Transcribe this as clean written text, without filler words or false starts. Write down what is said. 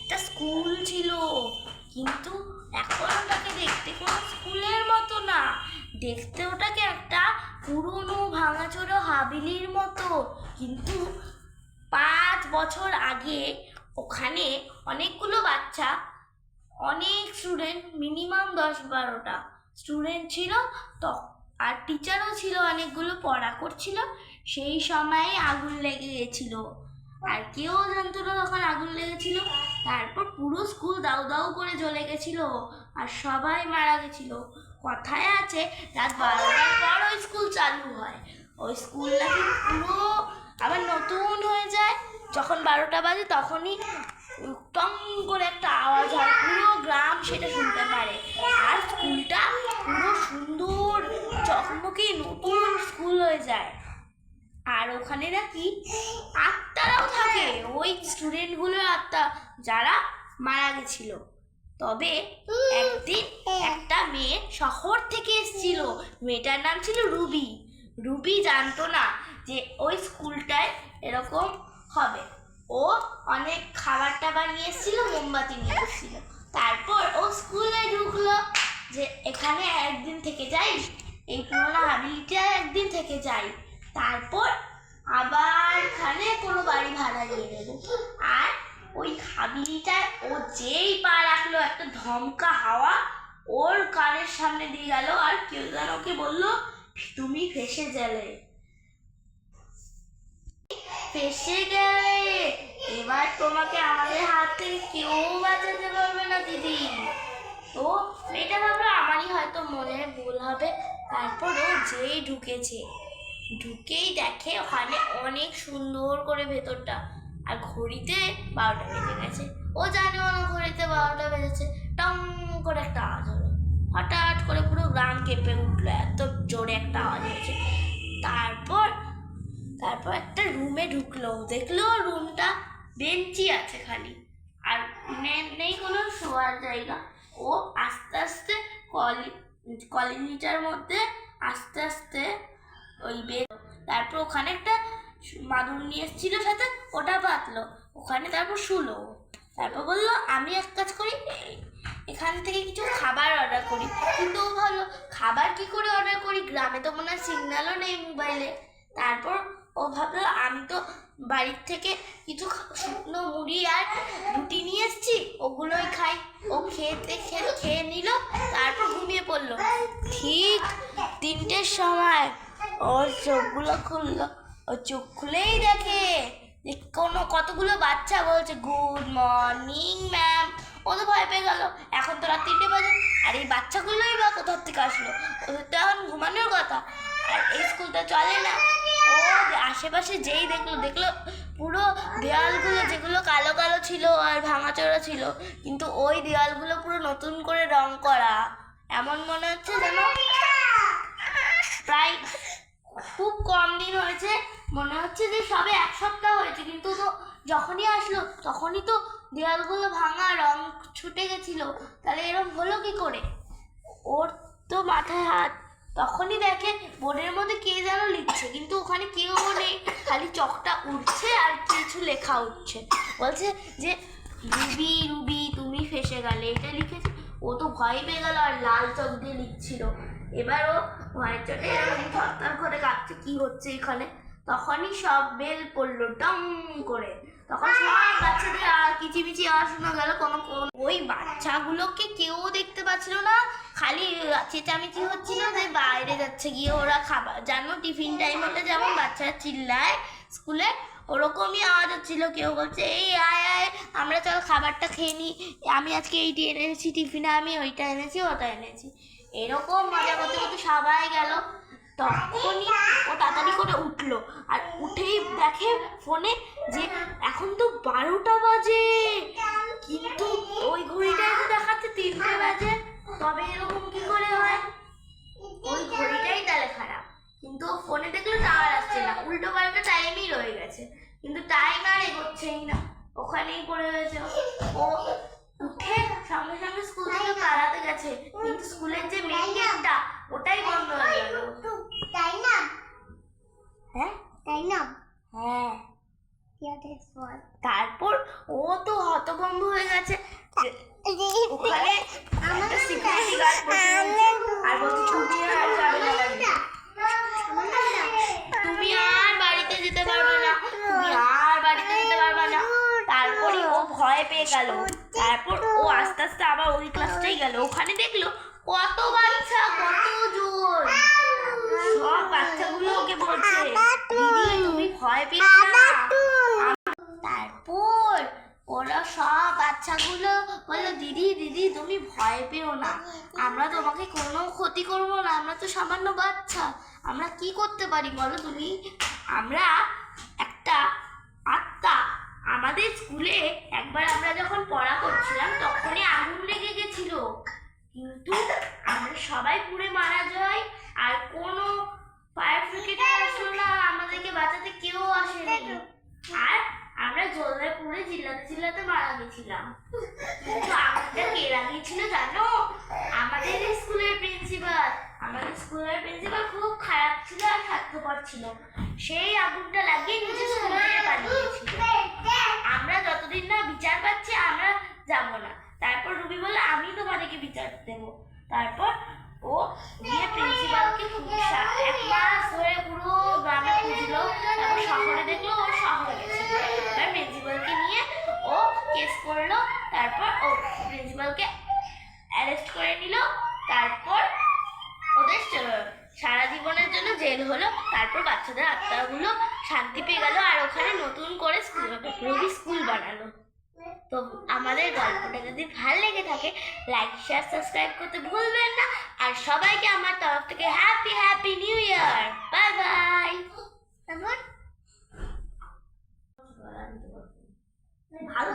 একটা স্কুল ছিল, কিন্তু এখন ওটাকে দেখতে কোনো স্কুলের মতো না, দেখতে ওটাকে একটা পুরনো ভাঙাচোরা হাবিলির মতো। কিন্তু 5 বছর আগে ওখানে অনেকগুলো বাচ্চা, অনেক স্টুডেন্ট, মিনিমাম 10-12টা স্টুডেন্ট ছিল তো, আর টিচারও ছিল, অনেকগুলো পড়া করছিল। সেই সময়ে আগুন লেগে গেছিল, আর কেউ জানতো না তখন আগুন লেগেছিল। তারপর পুরো স্কুল দাউ দাউ করে জ্বলে গেছিল, আর সবাই মারা গেছিল। কথায় আছে রাত 12টার পর ওই স্কুল চালু হয়। ওই স্কুল নাকি পুরো আবার নতুন হয়ে যায়। যখন 12টা বাজে তখনই টং করে একটা আওয়াজ হয়, পুরো গ্রাম সেটা শুনতে পারে। আর স্কুলটা পুরো সুন্দর চকমকে নতুন স্কুল হয়ে যায়। আর ওখানে নাকি আত্মারাও থাকে, ওই স্টুডেন্টগুলোর আত্মা যারা মারা গেছিল। তবে একদিন একটা মেয়ে শহর থেকে এসেছিল, মেয়েটার নাম ছিল রুবি। রুবি জানতো না যে ওই স্কুলটায় এরকম হবে। ও অনেক খাবার টাবার নিয়ে এসেছিল, মোমবাতি নিয়ে এসেছিল। তারপর ও স্কুলে ঢুকলো যে এখানে একদিন থেকে যাই, এই পুরোনো হাবিলিটা একদিন থেকে যাই, তারপর আবার এখানে কোনো বাড়ি ভাড়া নিয়ে নেব। আর ওই হাবিলিটায় ও যেই পা রাখলো, একটা ধমকা হাওয়া ওর কানের সামনে দিয়ে গেল, আর কেউ যেন ওকে বললো, তুমি ফেসে গেলে, ফেসে গেলে, এবার তোমাকে আমাদের হাত থেকে কেউ বাঁচাতে পারবে না দিদি। তো এটা ভাবলো আমারই হয়তো মনে ভুল হবে। তারপর ও যেই ঢুকেছে, ঢুকেই দেখে ওখানে অনেক সুন্দর করে ভেতরটা, আর ঘড়িতে 12টা বেজে গেছে। ও জানে না ঘড়িতে 12টা বেজেছে। টং করে একটা আওয়াজ হলো, হঠাৎ করে পুরো গ্রাম কেঁপে উঠলো, এত জোরে একটা আওয়াজ হয়েছে। তারপর একটা রুমে ঢুকলো, দেখলো রুমটা বেঞ্চি আছে খালি, আর নেই কোনো শোয়ার জায়গা। ও আস্তে আস্তে কলোনিটার মধ্যে আস্তে আস্তে ওই বের। তারপর ওখানে একটা মাদুর নিয়ে এসেছিল সাথে, ওটা পাতলো ওখানে, তারপর শুলো। তারপর বললো আমি এক কাজ করি, এখান থেকে কিছু খাবার অর্ডার করি। কিন্তু ও ভাবলো খাবার কি করে অর্ডার করি, গ্রামে তো মনে হয় সিগন্যালও নেই মোবাইলে। তারপর ও ভাবলো আমি তো বাড়ির থেকে কিছু শুকনো মুড়ি আর রুটি নিয়ে এসেছি, ওগুলোই খাই। ও খেয়ে নিল, তারপর ঘুমিয়ে পড়লো। ঠিক 3টের সময় ওর চোখগুলো খুললো। ও চোখ খুলেই দেখে যে কতগুলো বাচ্চা বলছে গুড মর্নিং ম্যাম। ও তো ভয় পেয়ে গেল, এখন তো রাত 3টে বাজে, আর এই বাচ্চাগুলোই বা কোথার থেকে আসলো, ওদের তো এখন ঘুমানোর কথা, আর এই স্কুলটা চলে না। ও আশেপাশে যেই দেখলো পুরো দেওয়ালগুলো যেগুলো কালো কালো ছিল আর ভাঙাচোরা ছিল, কিন্তু ওই দেওয়ালগুলো পুরো নতুন করে রং করা। এমন মনে হচ্ছে যেন প্রায় খুব কম দিন হয়েছে, মনে হচ্ছে যে সবে 1 সপ্তাহ হয়েছে। কিন্তু তো যখনই আসলো তখনই তো দেওয়ালগুলো ভাঙা, রং ছুটে গেছিল। তাহলে এরকম হলো কি করে? ওর তো মাথায় হাত। তখনই দেখে বোর্ডের মধ্যে কে যেন লিখছে, কিন্তু ওখানে কেউ নেই, খালি চকটা উঠছে আর কিছু লেখা উঠছে। বলছে যে রুবি রুবি তুমি ফেসে গেলে, এটা লিখেছে। ও তো ভয় পেয়ে গেল, আর লাল চক দিয়ে লিখছিল। এবার ও ভয়ের চোটে এরকম থরথর করে কাঁপছে, কি হচ্ছে এখানে। তখনই সব বেল পড়লো ডং করে, তখন সব বাচ্চাদের আর কিচিমিচি আওয়াজ শোনা গেল। ওই বাচ্চাগুলোকে কেউ দেখতে পাচ্ছিল না, খালি চেঁচামেচি হচ্ছিল যে বাইরে যাচ্ছে গিয়ে ওরা খাবার, জানো টিফিন টাইম হলে যেমন বাচ্চারা চিল্লায় স্কুলে, ওরকমই আওয়াজ হচ্ছিল। কেউ বলছে এই আয় আয় আমরা চল খাবারটা খেয়ে নিই, আমি আজকে এইটি এনেছি টিফিনে, আমি ওইটা এনেছি ওটা এনেছি। এরকম মজা করতে করতে সবাই গেল। তখনই ও তাড়াতাড়ি করে উঠলো, আর উঠেই দেখে ফোনে যে এখন তো 12টা বাজে, কিন্তু ওই ঘড়িটায় তো দেখাচ্ছে 3টে বাজে। তবে এরকম কি করে হয়? ওই ঘড়িটাই তাহলে খারাপ। কিন্তু ফোনে দেখলো টাওয়ার আসছে না, উল্টো পাল্টা টাইমই রয়ে গেছে, কিন্তু টাইম আর এগোচ্ছেই না, ওখানেই পড়ে গেছে। ও উঠে সঙ্গে সঙ্গে স্কুল থেকে পালাতে গেছে, কিন্তু স্কুলের যে মেইন গেটটা ওটাই বন্ধ হয়ে গেল। তাই না? হ্যাঁ তাই না? হ্যাঁ। তারপর ও তো হতভম্ব হয়ে গেছে। ওখানে একটা সিকিউরিটি গার্ড বসে রয়েছে আর বলছে তুমি আর যাবে না বাড়িতে। তুমি আর বাড়িতে যেতে পারবে না, তুমি আর বাড়িতে যেতে পারবে না। তারপরে ও ভয় পেয়ে গেল। তারপর ও আস্তে আস্তে আবার ওই ক্লাসটাই গেল। ওখানে দেখলো কত বাচ্চা, কতজন, সব বাচ্চাগুলো ওকে বলছে দিদি তুমি ভয় পেও না। তারপর ওরা সব বাচ্চাগুলো বললো দিদি দিদি তুমি ভয় পেও না, আমরা তোমাকে কোনো ক্ষতি করবো না, আমরা তো সামান্য বাচ্চা, আমরা কি করতে পারি বলো তুমি। আমরা একটা আত্মা, আমাদের স্কুলে একবার আমরা যখন পড়া করছিলাম তখনই আগুন লেগে গেছিল, কিন্তু আমরা সবাই পুড়ে মারা যাই আর কোনো ফায়ার ব্রিগেড আসলো না, আমাদেরকে বাঁচাতে কেউ আসেনি, আর আমরা জলে পুড়ে চিল্লাতে চিল্লাতে মারা গেছিলাম। কিন্তু আগুনটা কে লাগিয়েছিল জানো? আমাদের স্কুলের প্রিন্সিপাল। আমাদের স্কুলের প্রিন্সিপাল খুব খারাপ ছিল আর স্বার্থপর ছিল, সেই আগুনটা লাগিয়ে নিজে স্কুল থেকে পালিয়েছিল। আমরা যতদিন না বিচার পাচ্ছি আমরা যাব না। তারপর রুবি বলল আমি তোমাদেরকে বিচার দেব। তারপর ও গিয়ে প্রিন্সিপালকে এক মাস ধরে পুরো গ্রামে খুঁজলো, তারপর শহরে দেখলো ও শহরে গেছিল। এবার প্রিন্সিপালকে নিয়ে ও কেস করলো, তারপর ও প্রিন্সিপালকে অ্যারেস্ট করে নিল। তারপর ওদের সারা জীবনের জন্য জেল হলো। তারপর বাচ্চাদের আত্মাগুলো শান্তি পেয়ে গেল আর ওখানে নতুন করে রবি স্কুল বানালো। তো আমাদের গল্পটা যদি ভালো লেগে থাকে লাইক শেয়ার সাবস্ক্রাইব করতে ভুলবেন না, আর সবাইকে আমার তরফ থেকে happy happy new year. Bye bye. ভালো